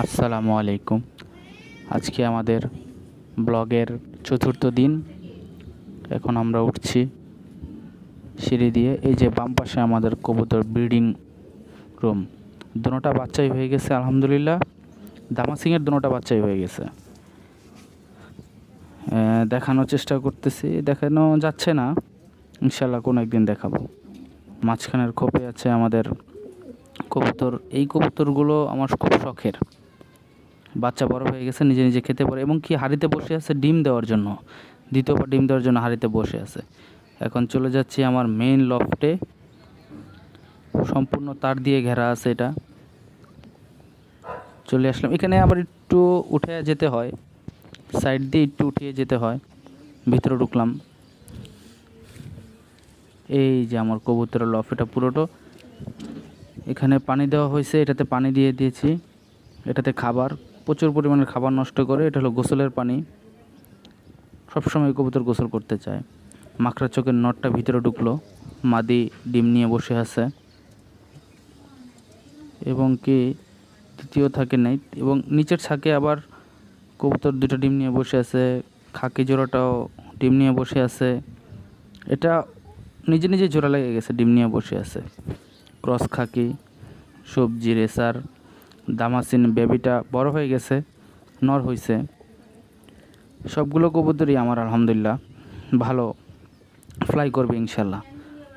আসসালামু আলাইকুম। আজকে আমাদের ব্লগের চতুর্থ দিন। এখন আমরা উঠছি সিঁড়ি দিয়ে। এই যে বাম পাশে আমাদের কবুতর ব্রিডিং রুম। দুটোটা বাচ্চাই হয়ে গেছে আলহামদুলিল্লাহ। দামাসিংয়ের দুটোটা বাচ্চাই হয়ে গেছে। দেখানোর চেষ্টা করতেছি, দেখানো যাচ্ছে না, ইনশাল্লাহ কোনো একদিন দেখাবো। মাঝখানের খোপে আছে আমাদের কবুতর। এই কবুতরগুলো আমার খুব শখের। বাচ্চা বড় হয়ে গেছে, নিজে নিজে খেতে পারে এবং কি হাঁড়িতে বসে আছে ডিম দেওয়ার জন্য। দ্বিতীয়বার ডিম দেওয়ার জন্য হাঁড়িতে বসে আছে। এখন চলে যাচ্ছি আমার মেইন লফটে। সম্পূর্ণ তার দিয়ে ঘেরা আছে এটা। চলে আসলাম এখানে, আবার একটু উঠে যেতে হয়, সাইড দিয়ে একটু উঠিয়ে যেতে হয়। ভিতরে ঢুকলাম। এই যে আমার কবুতরের লফ, এটা পুরোটা। এখানে পানি দেওয়া হয়েছে, এটাতে পানি দিয়ে দিয়েছি। এটাতে খাবার, প্রচুর পরিমাণের খাবার নষ্ট করে। এটা হলো গোসলের পানি। সবসময় কবুতর গোসল করতে চায়। মাকড়া চোখের নটটা ভিতরে ঢুকলো। মাদি ডিম নিয়ে বসে আছে এবং কি তৃতীয় থাকে নাই, এবং নিচের ছাকে আবার কবুতর দুটো ডিম নিয়ে বসে আছে। খাকি জোড়াটাও ডিম নিয়ে বসে আছে। এটা নিজে নিজে জোড়া লেগে গেছে, ডিম নিয়ে বসে আছে। ক্রস খাকি, সবজি রেসার, দামাসিন বেবিটা বড় হয়ে গেছে, নর হয়েছে। সবগুলো কবুতরই আমার আলহামদুলিল্লাহ ভালো ফ্লাই করবে ইনশাল্লাহ।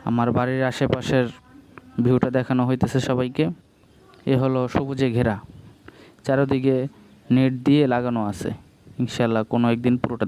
আমার বাড়ির আশেপাশের ভিউটা দেখানো হইতেছে সবাইকে। এ হলো সবুজে ঘেরা, চারিদিকে নেট দিয়ে লাগানো আছে। ইনশাল্লাহ কোনো একদিন পুরোটা